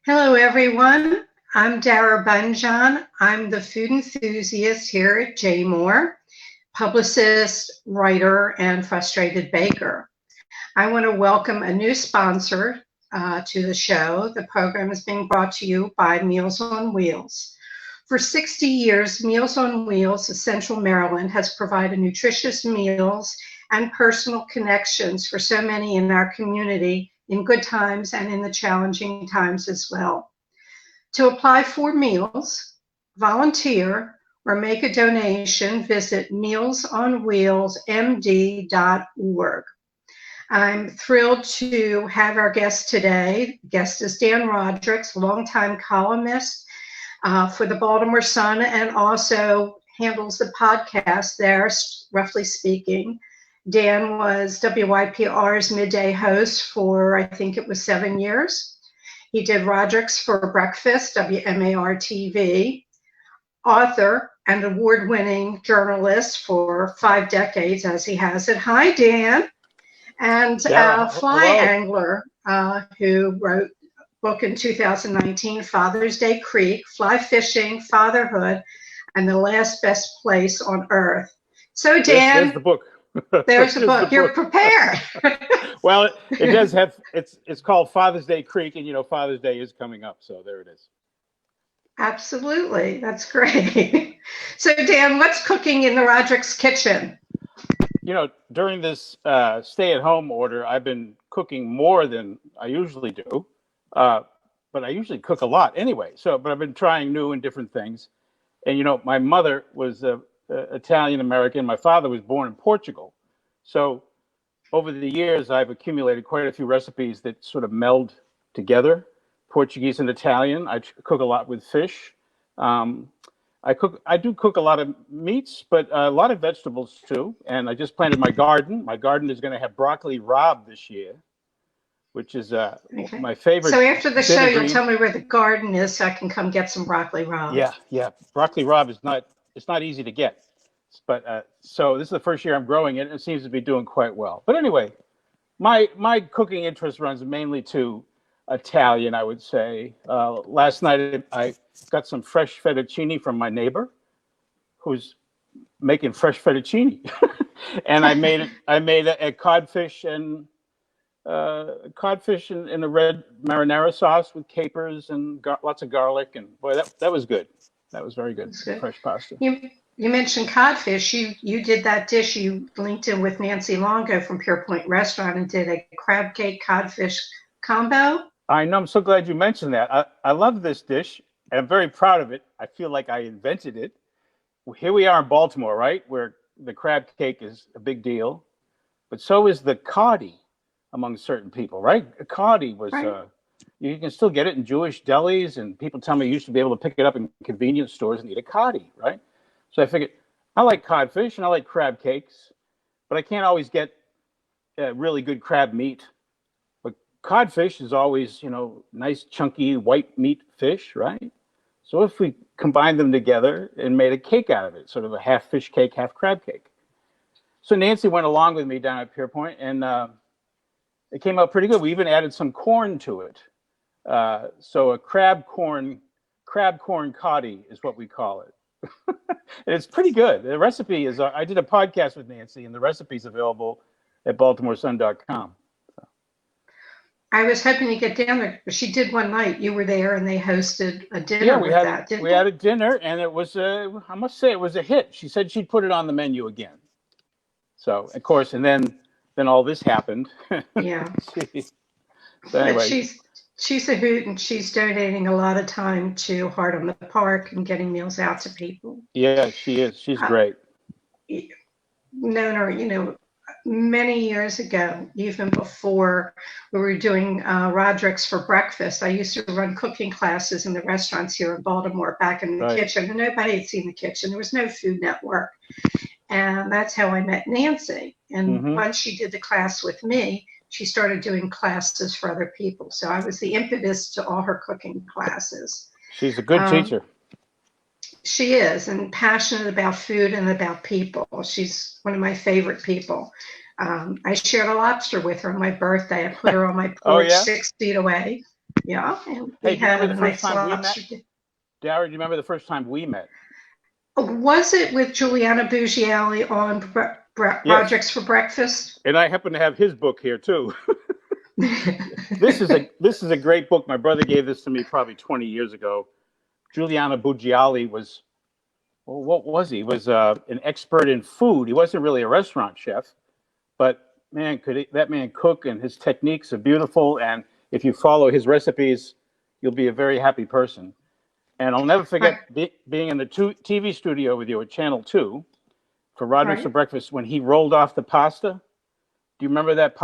Hello, everyone. I'm Dara Bunjon. I'm the food enthusiast here at Jaymore, publicist, writer, and frustrated baker. I want to welcome a new sponsor to the show. The program is being brought to you by Meals on Wheels. For 60 years, Meals on Wheels of Central Maryland has provided nutritious meals and personal connections for so many in our community in good times and in the challenging times as well. To apply for meals, volunteer, or make a donation, visit mealsonwheelsmd.org. I'm thrilled to have our guest today. The guest is Dan Rodricks, longtime columnist for the Baltimore Sun and also handles the podcast there, roughly speaking. Dan was WYPR's midday host for, I think it was 7 years. He did Roderick's for breakfast, WMAR TV, author and award-winning journalist for 5 decades, as he has it. Hi, Dan. And fly angler who wrote a book in 2019, Father's Day Creek, Fly Fishing, Fatherhood, and the Last Best Place on Earth. So, Dan. There's the book. There's the book. You're prepared. Well, it does have, it's called Father's Day Creek, and Father's Day is coming up, so there it is. Absolutely. That's great. So, Dan, what's cooking in the Roderick's kitchen? During this stay-at-home order, I've been cooking more than I usually do, but I usually cook a lot anyway. But I've been trying new and different things. And, my mother was Italian-American. My father was born in Portugal. So over the years, I've accumulated quite a few recipes that sort of meld together, Portuguese and Italian. I cook a lot with fish. I do cook a lot of meats, but a lot of vegetables too. And I just planted my garden. My garden is going to have broccoli rabe this year, which is my favorite. So after the show, you'll tell me where the garden is so I can come get some broccoli rabe. Yeah. Broccoli rabe is not easy to get. But so this is the first year I'm growing it, and it seems to be doing quite well. But anyway, my cooking interest runs mainly to Italian, I would say. Last night I got some fresh fettuccine from my neighbor, who's making fresh fettuccine, and I made a codfish and in a red marinara sauce with capers and lots of garlic, and boy, that was good. That was very good. Fresh pasta. You mentioned codfish. You did that dish. You linked in with Nancy Longo from Pure Point Restaurant and did a crab cake codfish combo. I know. I'm so glad you mentioned that. I love this dish, and I'm very proud of it. I feel like I invented it. Here we are in Baltimore, right, where the crab cake is a big deal, but so is the coddy among certain people, right? A coddy was, right. You can still get it in Jewish delis, and people tell me you used to be able to pick it up in convenience stores and eat a coddy, right? So I figured, I like codfish and I like crab cakes, but I can't always get really good crab meat. Codfish is always, nice chunky white meat fish, right? So if we combined them together and made a cake out of it, sort of a half fish cake, half crab cake. So Nancy went along with me down at Pure Point, and it came out pretty good. We even added some corn to it. So a crab corn coddy is what we call it. And it's pretty good. The recipe is, I did a podcast with Nancy, and the recipe is available at baltimoresun.com. I was hoping to get down there. She did one night. You were there, and they hosted a dinner with that. We had a dinner, and it was I must say, it was a hit. She said she'd put it on the menu again. So, of course, and then all this happened. Yeah. So anyway. But she's a hoot, and she's donating a lot of time to Heart on the Park and getting meals out to people. Yeah, she is. She's great. Known her, many years ago, even before we were doing Roderick's for breakfast. I used to run cooking classes in the restaurants here in Baltimore back in the kitchen, and nobody had seen the kitchen. There was no Food Network. And that's how I met Nancy. And once she did the class with me, she started doing classes for other people. So I was the impetus to all her cooking classes. She's a good teacher. She is, and passionate about food and about people. She's one of my favorite people. I shared a lobster with her on my birthday. I put her on my porch 6 feet away. Yeah, and Hey, we do you remember had the a first nice time we met? lobster. Dara, do you remember the first time we met? Was it with Juliana Bugiali on Yes. Projects for Breakfast? And I happen to have his book here too. This is a great book. My brother gave this to me probably 20 years ago. Juliana Bugiali was, well, what was he? He was an expert in food. He wasn't really a restaurant chef, but man, that man cook, and his techniques are beautiful. And if you follow his recipes, you'll be a very happy person. And I'll never Right, forget being in the TV studio with you at Channel 2 for Roderick's for right. breakfast when he rolled off the pasta. Do you remember that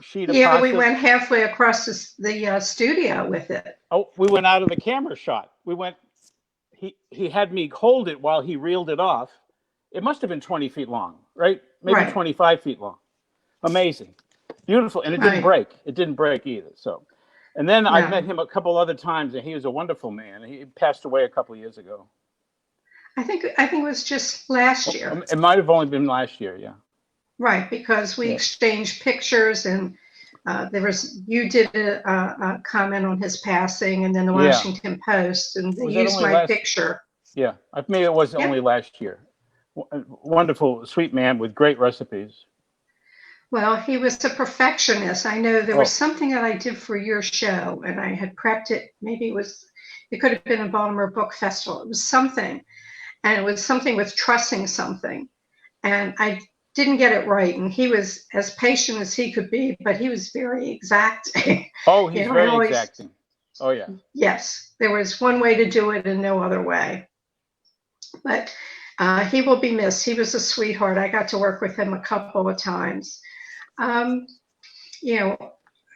sheet of Yeah, we pasta? went halfway across the studio with it. Oh, we went out of the camera shot. We went. He had me hold it while he reeled it off. It must have been 20 feet long, right? Maybe Right, 25 feet long. Amazing, beautiful, and it didn't right. break. It didn't break either. So, and then I've met No, him a couple other times, and he was a wonderful man. He passed away a couple of years ago. I think it was just last year. It might have only been last year. Yeah. Right, because we Yeah. exchanged pictures, and you did a comment on his passing, and then the Yeah. Washington Post, and they Was that used only my last? picture. Yeah. Maybe it was Yeah. only last year. Wonderful, sweet man with great recipes. Well, he was a perfectionist. I know there was Oh, something that I did for your show, and I had prepped it. Maybe it could have been a Baltimore Book Festival. It was something, and it was something with trussing something, and I didn't get it right. And he was as patient as he could be, but he was very exacting. oh, You he's know, I very always, exacting. Oh, yeah. yes, there was one way to do it and no other way. But he will be missed. He was a sweetheart. I got to work with him a couple of times. Um, you know,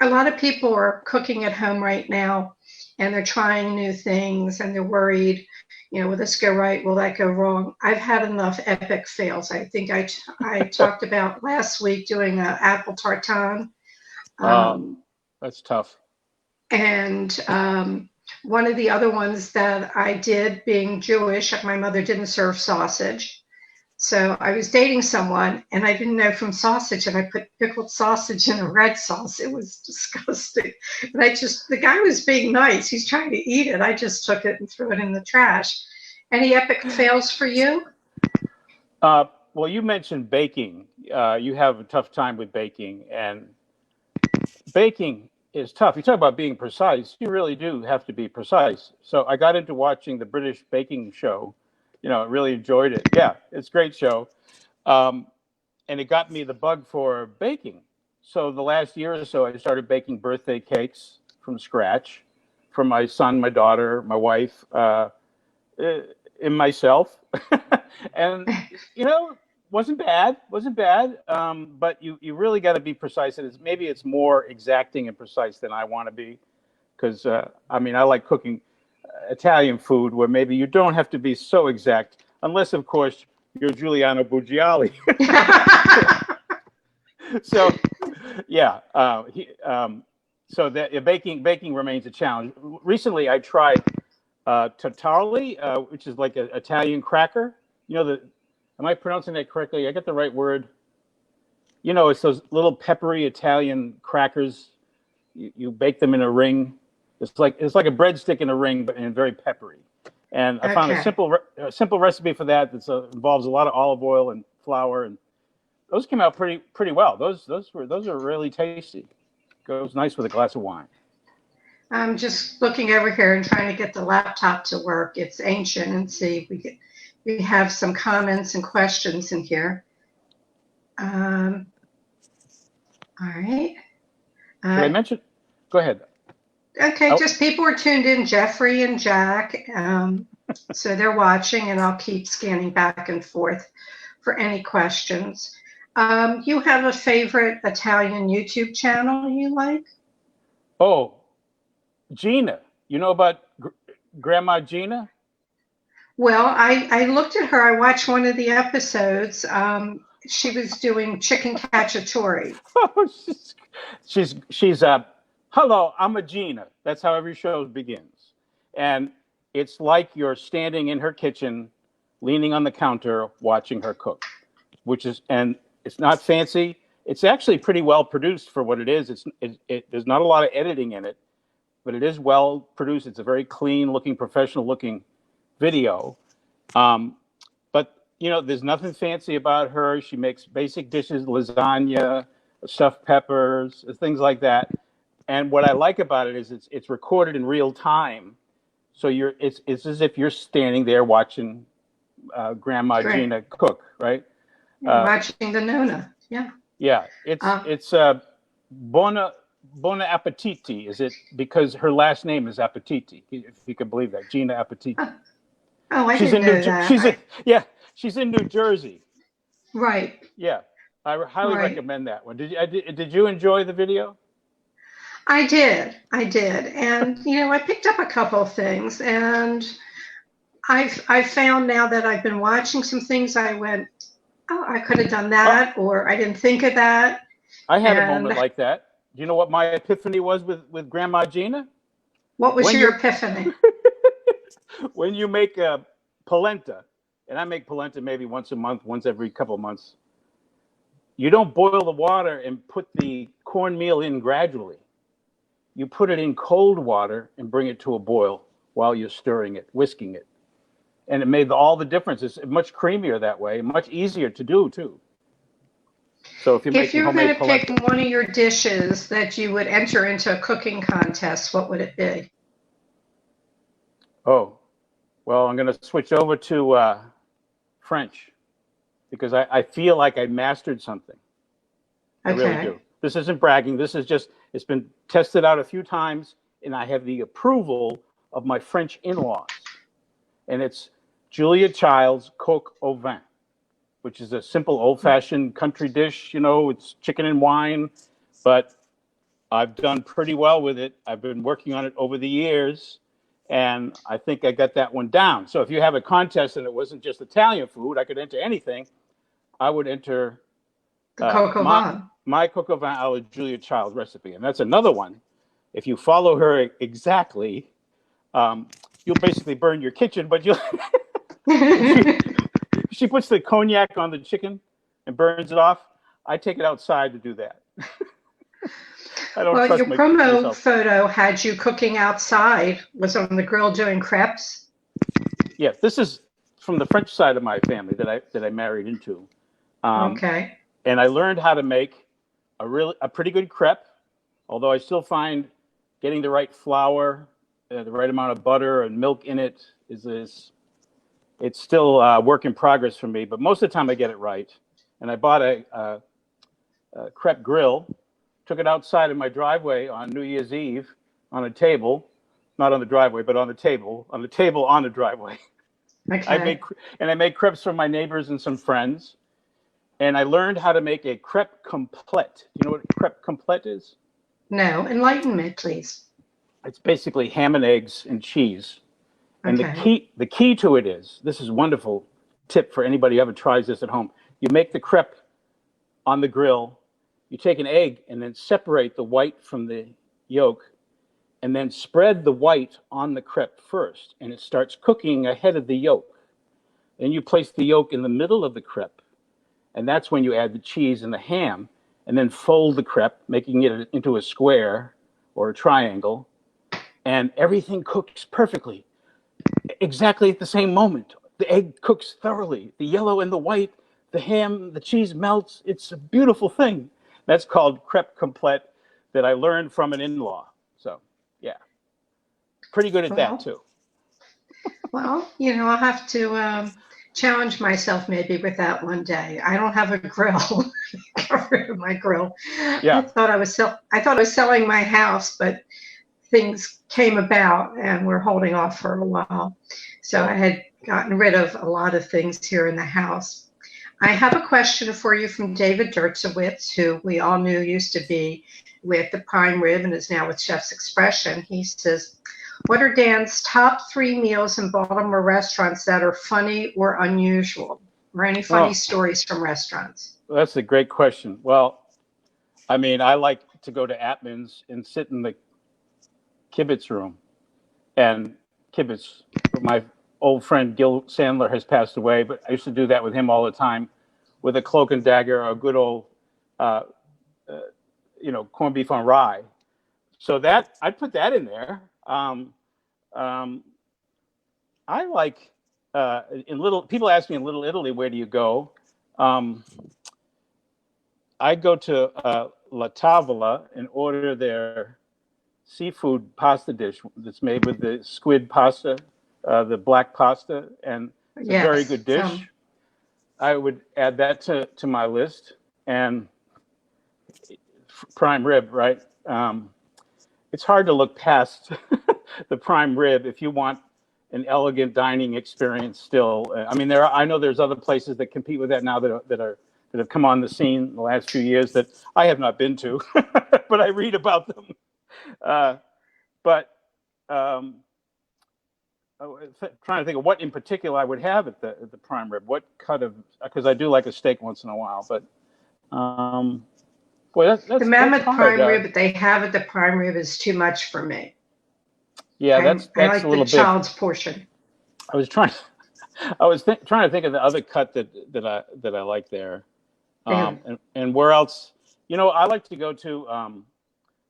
a lot of people are cooking at home right now, and they're trying new things, and they're worried, will this go right? Will that go wrong? I've had enough epic fails. I think I talked about last week doing an apple tartane. Oh, Um, that's tough. and one of the other ones that I did, being Jewish, my mother didn't serve sausage. So I was dating someone, and I didn't know from sausage, and I put pickled sausage in a red sauce. It was disgusting. And the guy was being nice. He's trying to eat it. I just took it and threw it in the trash. Any epic fails for you? Well, you mentioned baking. You have a tough time with baking, and baking is tough. You talk about being precise. You really do have to be precise. So I got into watching the British baking show. I really enjoyed it. Yeah, it's a great show. And it got me the bug for baking. So the last year or so, I started baking birthday cakes from scratch for my son, my daughter, my wife, and myself. And, wasn't bad. But you really got to be precise. And maybe it's more exacting and precise than I want to be. Because, I like cooking Italian food where maybe you don't have to be so exact, unless, of course, you're Giuliano Bugiali. So, yeah. So that baking remains a challenge. Recently, I tried tartare, which is like an Italian cracker. Am I pronouncing that correctly? I get the right word. It's those little peppery Italian crackers. You bake them in a ring. It's like a breadstick in a ring, but very peppery. And I found a Okay. simple recipe for that. That involves a lot of olive oil and flour, and those came out pretty well. Those are really tasty. Goes nice with a glass of wine. I'm just looking over here and trying to get the laptop to work. It's ancient, and see if we have some comments and questions in here. All right. Should I mention? Go ahead. Okay, Oh, just people are tuned in, Jeffrey and Jack. So they're watching, and I'll keep scanning back and forth for any questions. You have a favorite Italian YouTube channel you like? oh, Gina. You know about Grandma Gina? Well, I looked at her. I watched one of the episodes. She was doing chicken cacciatore. she's hello, I'm a Gina. That's how every show begins. And it's like you're standing in her kitchen, leaning on the counter, watching her cook, and it's not fancy. It's actually pretty well produced for what it is. There's not a lot of editing in it. but it is well produced. It's a very clean looking, professional looking video. But there's nothing fancy about her. She makes basic dishes, lasagna, stuffed peppers, things like that. And what I like about it is it's recorded in real time. So it's as if you're standing there watching Grandma Great. Gina cook, right? Watching the Nona. Yeah. Yeah, it's Bona Appetiti. Is it because her last name is Appetiti? If you can believe that, Gina Appetiti. Oh, I didn't know that. She's in New Jersey. Right. Yeah, I highly recommend that one. Did you enjoy the video? I did, and I picked up a couple of things, and I found now that I've been watching some things. I went, oh, I could have done that, or I didn't think of that. I had a moment like that. Do you know what my epiphany was with Grandma Gina? What was your epiphany? When you make a polenta, and I make polenta maybe once a month, once every couple of months, you don't boil the water and put the cornmeal in gradually. You put it in cold water and bring it to a boil while you're stirring it, whisking it. And it made all the difference. It's much creamier that way, much easier to do too. So if you were going to pick one of your dishes that you would enter into a cooking contest, what would it be? Oh, well, I'm going to switch over to French because I feel like I mastered something. I really do. This isn't bragging. This is just, it's been tested out a few times, and I have the approval of my French in-laws. And it's Julia Child's coq au vin, which is a simple old-fashioned country dish. It's chicken and wine, but I've done pretty well with it. I've been working on it over the years, and I think I got that one down. So if you have a contest and it wasn't just Italian food, I could enter anything. I would enter my coq au vin a la Julia Child recipe, and that's another one. If you follow her exactly, you'll basically burn your kitchen, but you'll. She puts the cognac on the chicken and burns it off. I take it outside to do that. I don't trust your promo photo had you cooking outside. Was on the grill doing crepes. Yeah, this is from the French side of my family that I married into. Okay. And I learned how to make a pretty good crepe, although I still find getting the right flour, the right amount of butter and milk in it it's still a work in progress for me. But most of the time I get it right. And I bought a crepe grill, took it outside in my driveway on New Year's Eve on a table, not on the driveway, but on the table on the driveway. Okay. I made crepes for my neighbors and some friends. And I learned how to make a crepe complete. Do you know what crepe complete is? No, enlighten me, please. It's basically ham and eggs and cheese. And the key to it is, this is a wonderful tip for anybody who ever tries this at home. You make the crepe on the grill. You take an egg and then separate the white from the yolk, and then spread the white on the crepe first, and it starts cooking ahead of the yolk. Then you place the yolk in the middle of the crepe. And that's when you add the cheese and the ham, and then fold the crepe, making it into a square or a triangle. And everything cooks perfectly, exactly at the same moment. The egg cooks thoroughly. The yellow and the white, the ham, the cheese melts. It's a beautiful thing. That's called crepe complete that I learned from an in-law. So, yeah, pretty good at that, too. Well, I'll have to challenge myself maybe with that one day. I don't have a grill. Got rid of my grill. Yeah. I thought I was selling my house, but things came about and we're holding off for a while. So I had gotten rid of a lot of things here in the house. I have a question for you from David Dertzowitz, who we all knew used to be with the Prime Rib and is now with Chef's Expression. He says, what are Dan's top 3 meals in Baltimore restaurants that are funny or unusual? Or any funny stories from restaurants? That's a great question. Well, I mean, I like to go to Atman's and sit in the kibitz room. And kibitz, my old friend Gil Sandler has passed away, but I used to do that with him all the time with a cloak and dagger, a good old, corned beef on rye. So that I'd put that in there. I like in Little. People ask me in Little Italy, where do you go? I go to La Tavola and order their seafood pasta dish that's made with the squid pasta, the black pasta, and it's a very Yes. good dish. I would add that to my list. And prime rib, right? It's hard to look past the prime rib if you want an elegant dining experience. Still, I mean, I know there's other places that compete with that now that have come on the scene in the last few years that I have not been to, but I read about them. But trying to think of what in particular I would have at the prime rib. What cut of, because I do like a steak once in a while, but boy, that's the mammoth hard. prime rib that they have at the prime rib is too much for me. Yeah, that's I like a little the child's portion. I was trying to think of the other cut that I like there, and where else. You know, I like to go to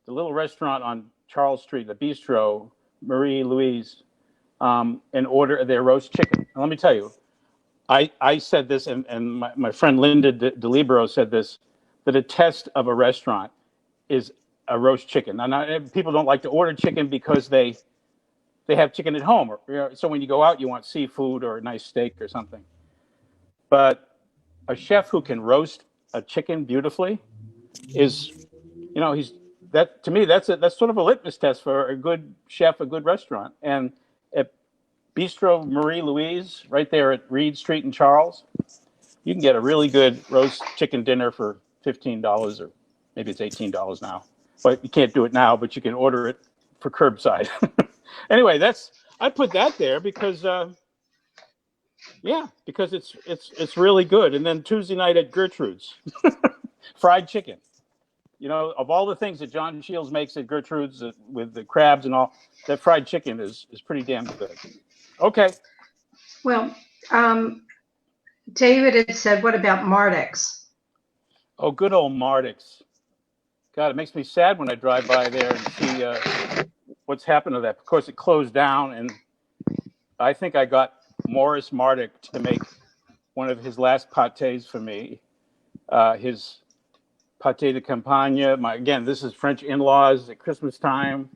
the little restaurant on Charles Street, the Bistro Marie Louise, and order their roast chicken. And let me tell you, I said this, and my friend Linda DeLibero said this, that a test of a restaurant is a roast chicken. Now, people don't like to order chicken because they have chicken at home. Or, so when you go out, you want seafood or a nice steak or something. But a chef who can roast a chicken beautifully is, to me, that's sort of a litmus test for a good chef, a good restaurant. And at Bistro Marie Louise, right there at Reed Street in Charles, you can get a really good roast chicken dinner for $15, or maybe it's $18 now. But you can't do it now, but you can order it for curbside. Anyway, I put that there because it's really good. And then Tuesday night at Gertrude's, fried chicken. You know, of all the things that John Shields makes at Gertrude's with the crabs and all, that fried chicken is pretty damn good. Okay. Well, David had said, what about Mardix? Oh, good old Mardix. God, it makes me sad when I drive by there and see what's happened to that. Of course, it closed down, and I think I got Morris Mardix to make one of his last pâtés for me. His pâté de campagne. Again, this is French in-laws at Christmas time.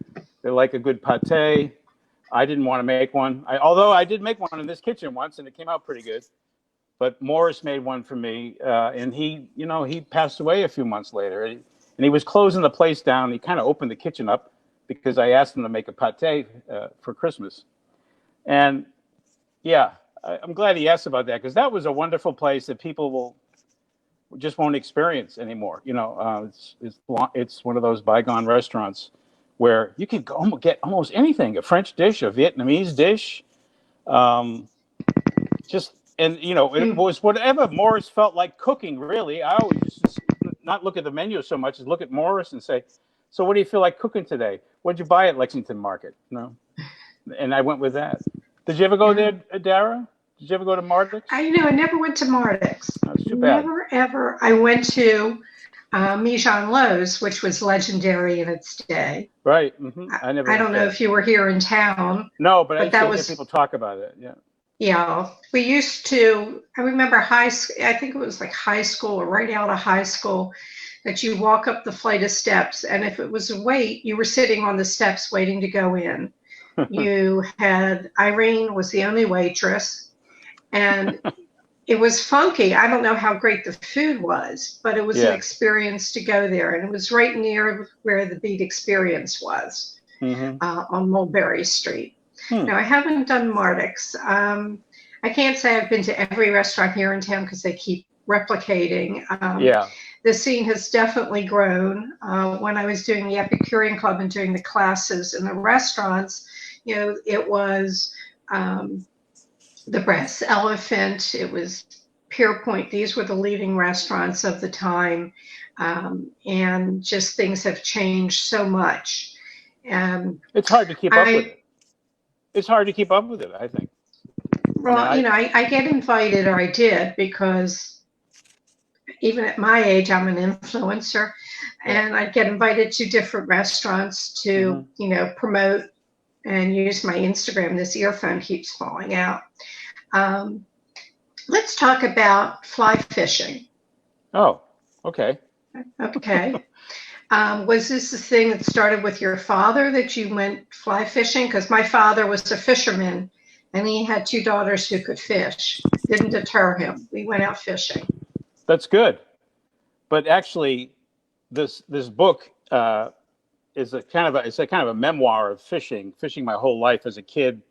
They like a good pâté. I didn't want to make one, although I did make one in this kitchen once, and it came out pretty good. But Morris made one for me, and he passed away a few months later. And he was closing the place down. He kind of opened the kitchen up because I asked him to make a pâté for Christmas. And yeah, I'm glad he asked about that, because that was a wonderful place that people just won't experience anymore. It's one of those bygone restaurants where you can get almost anything, a French dish, a Vietnamese dish, it was whatever Morris felt like cooking, really. I always just not look at the menu so much as look at Morris and say, so what do you feel like cooking today? What'd you buy at Lexington Market? And I went with that. Did you ever go there, Dara? Did you ever go to Mardix? I never went to Mardix. That's too bad. Never, ever. I went to Mijan Lowe's, which was legendary in its day. Right. Mm-hmm. I don't know if you were here in town. No, but I used to hear people talk about it. Yeah. Yeah, we used to, I remember I think it was like high school or right out of high school, that you walk up the flight of steps, and if it was a wait, you were sitting on the steps waiting to go in. You had, Irene was the only waitress, and it was funky. I don't know how great the food was, but it was an experience to go there, and it was right near where the Beat Experience was, on Mulberry Street. Now, I haven't done Mardix. I can't say I've been to every restaurant here in town because they keep replicating. The scene has definitely grown. When I was doing the Epicurean Club and doing the classes in the restaurants, it was the Brass Elephant, it was Pierpoint. These were the leading restaurants of the time. And just things have changed so much. It's hard to keep up with it. It's hard to keep up with it, I think. Well, I get invited, or I did, because even at my age, I'm an influencer, and I get invited to different restaurants to, promote and use my Instagram. This earphone keeps falling out. Let's talk about fly fishing. Oh, okay. Okay. Was this the thing that started with your father that you went fly fishing? Because my father was a fisherman and he had 2 daughters who could fish. Didn't deter him. We went out fishing. That's good. But actually, this book is a kind of a memoir of fishing my whole life as a kid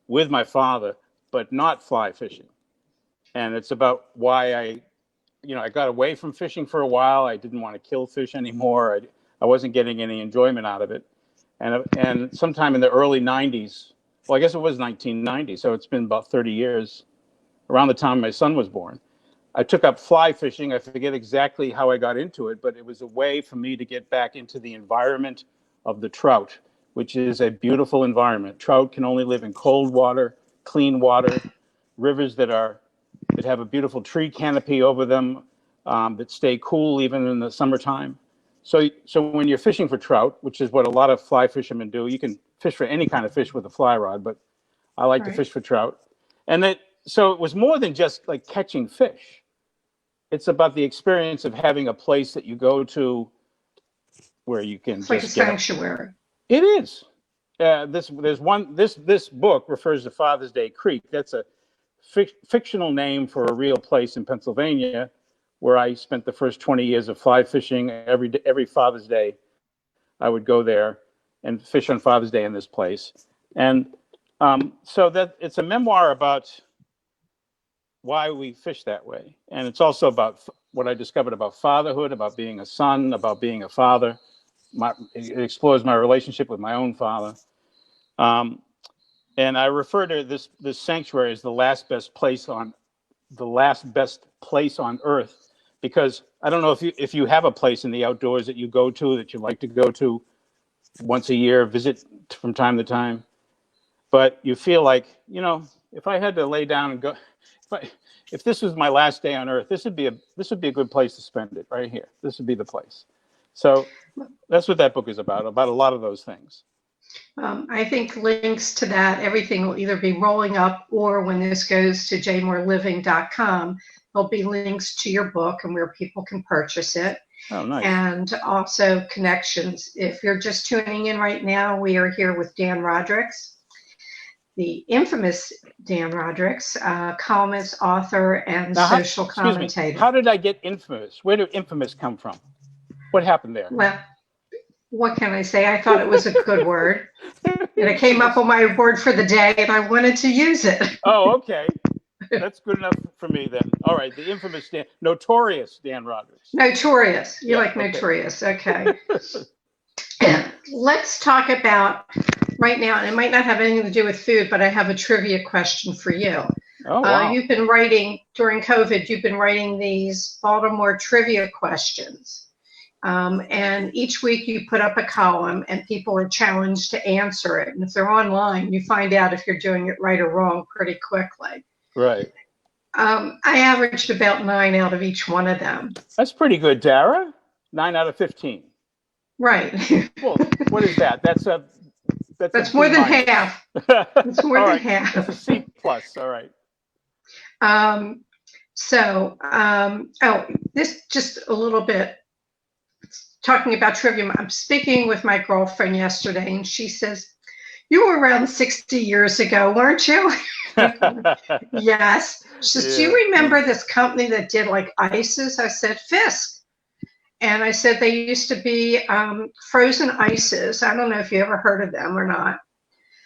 with my father, but not fly fishing. And it's about why I got away from fishing for a while. I didn't want to kill fish anymore. I wasn't getting any enjoyment out of it. And sometime in the early 90s, well, I guess it was 1990, so it's been about 30 years, around the time my son was born, I took up fly fishing. I forget exactly how I got into it, but it was a way for me to get back into the environment of the trout, which is a beautiful environment. Trout can only live in cold water, clean water, rivers that have a beautiful tree canopy over them, that stay cool even in the summertime. So when you're fishing for trout, which is what a lot of fly fishermen do, you can fish for any kind of fish with a fly rod, but I like to fish for trout. So it was more than just like catching fish. It's about the experience of having a place that you go to where you can it's like a sanctuary. It is. This book refers to Father's Day Creek. That's a fictional name for a real place in Pennsylvania where I spent the first 20 years of fly fishing. Every Father's Day, I would go there and fish on Father's Day in this place. And so that it's a memoir about why we fish that way. And it's also about what I discovered about fatherhood, about being a son, about being a father. It explores my relationship with my own father. And I refer to this sanctuary as the last best place on earth, because I don't know if you have a place in the outdoors that you go to that you like to go to once a year, visit from time to time, but you feel like, if I had to lay down and go, if this was my last day on earth, this would be a good place to spend it right here. This would be the place. So that's what that book is about a lot of those things. I think links to that, everything will either be rolling up, or when this goes to jmoreliving.com, there'll be links to your book and where people can purchase it. Oh, nice. And also connections. If you're just tuning in right now, we are here with Dan Rodricks, the infamous Dan Rodricks, columnist, author, and social commentator. How did I get infamous? Where did infamous come from? What happened there? Well, what can I say? I thought it was a good word. And it came up on my word for the day, and I wanted to use it. Oh, okay. That's good enough for me then. All right, the infamous notorious Dan Rodricks. Notorious. You like notorious. Okay. Let's talk about right now, and it might not have anything to do with food, but I have a trivia question for you. Oh, wow. You've been writing, during COVID, you've been writing these Baltimore trivia questions. And each week you put up a column and people are challenged to answer it. And if they're online, you find out if you're doing it right or wrong pretty quickly. Right. I averaged about 9 out of each one of them. That's pretty good, Dara. 9 out of 15. Right. Well, what is that? That's more than half. That's more than half. That's a C plus. All right. This just a little bit. Talking about trivia, I'm speaking with my girlfriend yesterday, and she says, "You were around 60 years ago, weren't you?" Yes. She says, "Do you remember this company that did like ices?" I said, "Fisk." And I said, they used to be frozen ices. I don't know if you ever heard of them or not.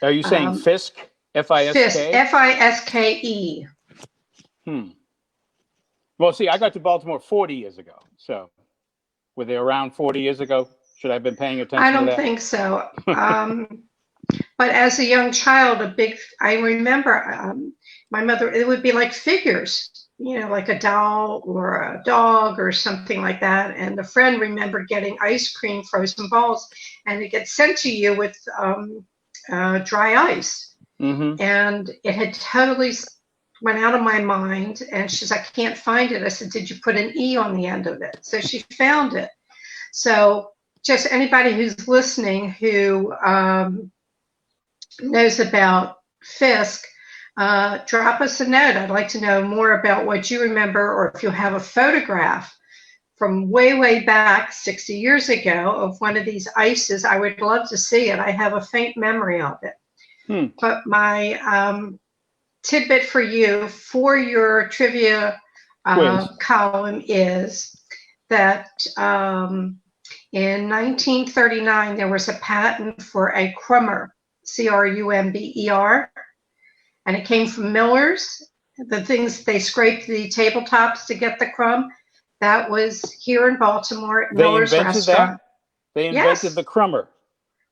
Are you saying Fisk? F-I-S-K? Fisk, F-I-S-K-E. Well, see, I got to Baltimore 40 years ago, so... Were they around 40 years ago? Should I have been paying attention to that? I don't think so. But as a young child, I remember my mother, it would be like figures, like a doll or a dog or something like that. And a friend remembered getting ice cream, frozen balls, and it gets sent to you with dry ice. Mm-hmm. And it had totally went out of my mind, and she's, I can't find it. I said, did you put an E on the end of it? So she found it. So just anybody who's listening who knows about Fisk, drop us a note. I'd like to know more about what you remember, or if you have a photograph from way, way back 60 years ago of one of these ices. I would love to see it. I have a faint memory of it. But my tidbit for you for your trivia column is that in 1939, there was a patent for a crumber, C-R-U-M-B-E-R, and it came from Miller's. The things they scraped the tabletops to get the crumb, that was here in Baltimore at Miller's restaurant. They invented the crumber.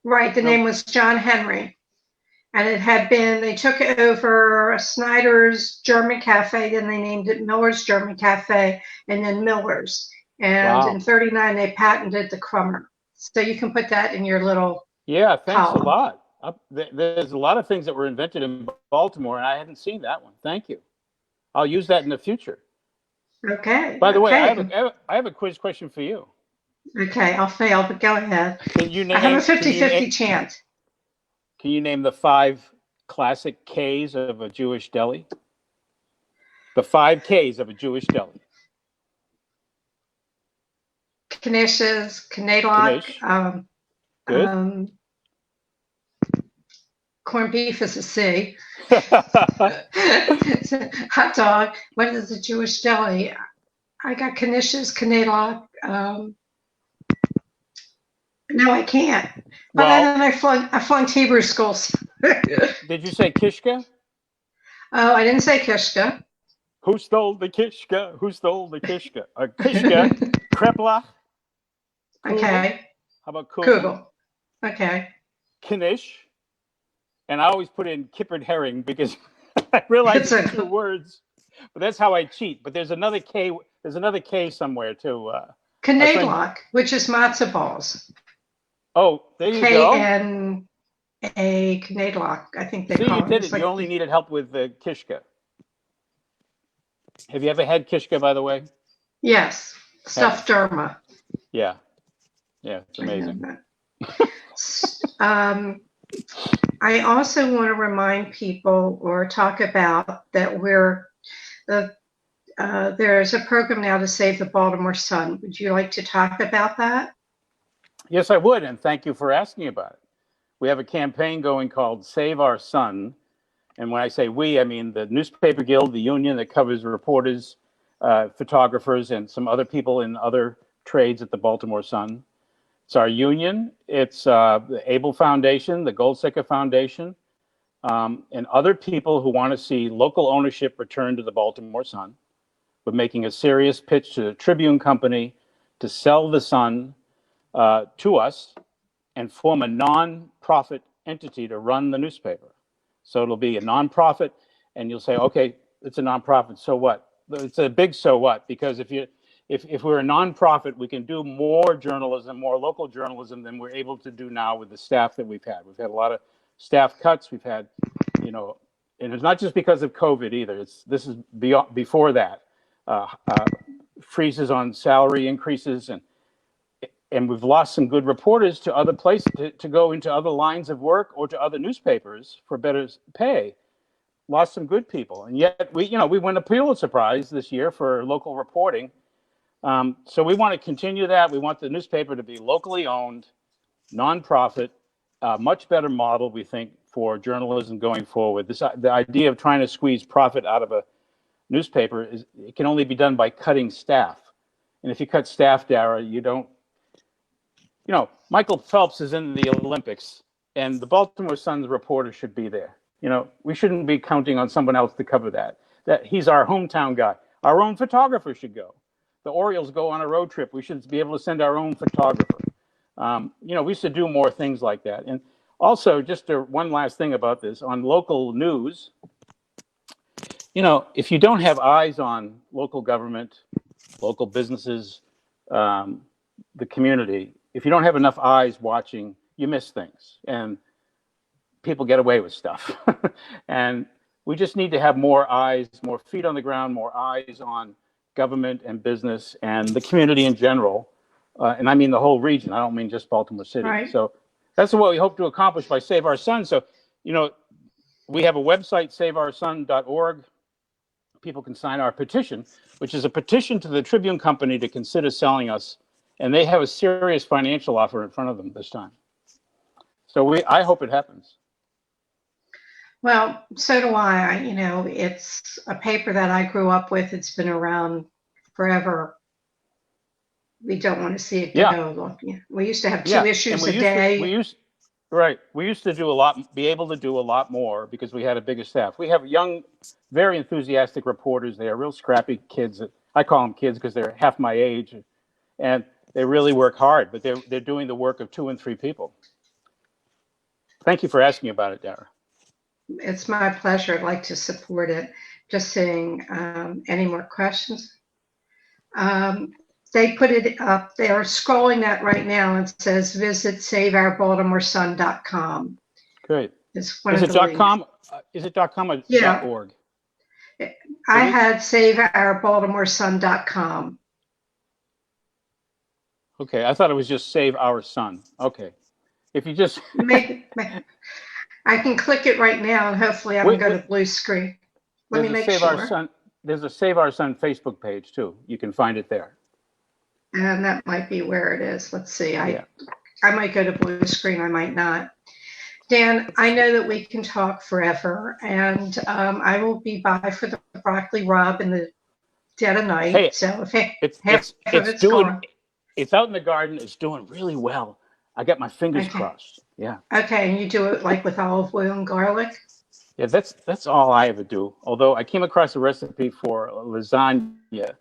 Right, the name was John Henry. And it had been, they took it over Snyder's German Cafe, then they named it Miller's German Cafe, and then Miller's. And in 39, they patented the crumber. So you can put that in your little thanks column. a lot. There's a lot of things that were invented in Baltimore, and I hadn't seen that one. Thank you. I'll use that in the future. Okay. By the way, I have a quiz question for you. Okay, I'll fail, but go ahead. Can you name, I have a 50-50 chance. Can you name the 5 classic Ks of a Jewish deli? The 5 Ks of a Jewish deli. Knishes, Knedlock. Good. Corned beef is a C. Hot dog. What is a Jewish deli? I got Knishes, Knedlock. No, I can't. But then I flunked Hebrew schools. Did you say Kishka? Oh, I didn't say Kishka. Who stole the Kishka? Who stole the Kishka? Kishka, Kreplach. Okay. How about Kugel? Okay. Knish. And I always put in kippered herring because I realize it's 2 words. But that's how I cheat. But there's another K. There's another K somewhere too. Knedlock, which is matzo balls. Oh, there you go. K-N-A, Knedlock, I think they call it. You did it. You only needed help with the Kishka. Have you ever had Kishka, by the way? Yes. Stuffed derma. Yeah. Yeah, it's amazing. I also want to remind people or talk about that there's a program now to save the Baltimore Sun. Would you like to talk about that? Yes, I would, and thank you for asking about it. We have a campaign going called Save Our Sun, and when I say we, I mean the Newspaper Guild, the union that covers reporters, photographers, and some other people in other trades at the Baltimore Sun. It's our union. It's the Able Foundation, the Goldsecker Foundation, and other people who want to see local ownership return to the Baltimore Sun. We're making a serious pitch to the Tribune Company to sell the Sun to us and form a non-profit entity to run the newspaper. So it'll be a non-profit, and you'll say, okay, it's a non-profit, so what? It's a big so what, because if we're a non-profit, we can do more journalism, more local journalism than we're able to do now with the staff that we've had. We've had a lot of staff cuts. We've had, and it's not just because of COVID either. This is before that. Freezes on salary increases, and we've lost some good reporters to other places to go into other lines of work or to other newspapers for better pay. Lost some good people, and yet we won a Pulitzer Prize this year for local reporting. So we want to continue that. We want the newspaper to be locally owned, nonprofit, much better model, we think, for journalism going forward. The idea of trying to squeeze profit out of a newspaper it can only be done by cutting staff. And if you cut staff, Dara, you don't. Michael Phelps is in the Olympics, and the Baltimore Sun's reporter should be there. We shouldn't be counting on someone else to cover that. That he's our hometown guy. Our own photographer should go. The Orioles go on a road trip. We should be able to send our own photographer. We should do more things like that. And also, just one last thing about this on local news. If you don't have eyes on local government, local businesses, the community, if you don't have enough eyes watching, you miss things, and people get away with stuff. And We just need to have more eyes, more feet on the ground, more eyes on government and business and the community in general. And I mean the whole region. I don't mean just Baltimore City. Right. So that's what we hope to accomplish by Save Our Sun. So, we have a website, saveoursun.org. People can sign our petition, which is a petition to the Tribune Company to consider selling us. And they have a serious financial offer in front of them this time. So I hope it happens. Well, so do I. It's a paper that I grew up with. It's been around forever. We don't want to see it go. We used to have two issues a day. We used to be able to do a lot more because we had a bigger staff. We have young, very enthusiastic reporters. They are real scrappy kids. I call them kids because they're half my age, and they really work hard, but they're doing the work of 2 and 3 people. Thank you for asking about it, Dara. It's my pleasure. I'd like to support it. Just saying, any more questions? They put it up. They are scrolling that right now and it says visit saveourbaltimoresun.com. Great. Is it .com? Is it .com or .org? I had saveourbaltimoresun.com. Okay, I thought it was just Save Our Sun. Okay. If you just I can click it right now and hopefully I can go to blue screen. Let me make sure. There's a Save Our Sun Facebook page too. You can find it there. And that might be where it is. Let's see. I might go to blue screen. I might not. Dan, I know that we can talk forever, and I will be by for the broccoli rub in the dead of night. Hey, so if it's out in the garden. It's doing really well. I got my fingers crossed. Yeah. Okay, and you do it like with olive oil and garlic? Yeah, that's all I ever do. Although I came across a recipe for lasagna,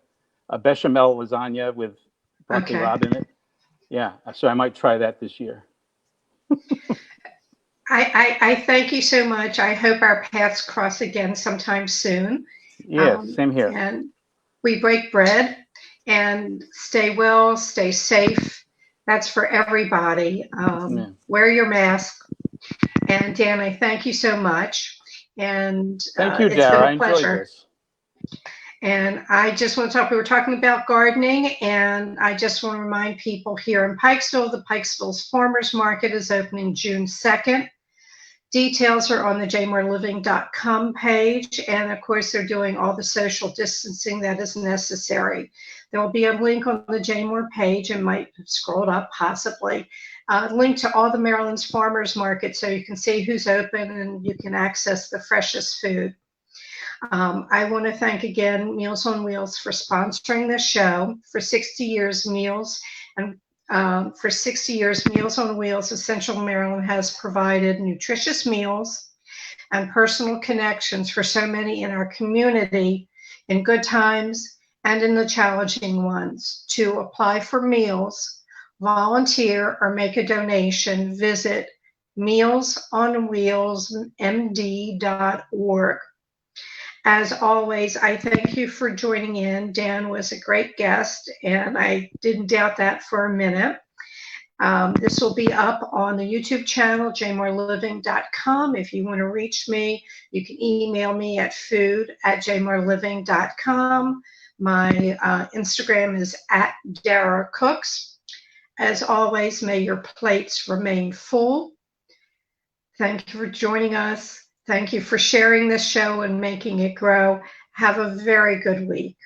a bechamel lasagna with broccoli rabe in it. Yeah, so I might try that this year. I thank you so much. I hope our paths cross again sometime soon. Yeah, same here. And we break bread and stay well, stay safe. That's for everybody. Wear your mask. And Dan, I thank you so much. And thank you, Dara. I enjoyed this. And I just want to talk, we were talking about gardening, and I just want to remind people here in Pikesville, the Pikesville's Farmers Market is opening June 2nd. Details are on the jmoreliving.com page, and of course they're doing all the social distancing that is necessary. There will be a link on the JMOR page, and might have scrolled up possibly, link to all the Maryland's farmers market so you can see who's open and you can access the freshest food. I want to thank again Meals on Wheels for sponsoring this show. For 60 years, Meals on Wheels of Central Maryland has provided nutritious meals and personal connections for so many in our community in good times and in the challenging ones. To apply for meals, volunteer, or make a donation, visit mealsonwheelsmd.org. As always, I thank you for joining in. Dan was a great guest, and I didn't doubt that for a minute. This will be up on the YouTube channel, jmoreliving.com. If you want to reach me, you can email me at food@jmoreliving.com. My Instagram is @DaraCooks. As always, may your plates remain full. Thank you for joining us. Thank you for sharing this show and making it grow. Have a very good week.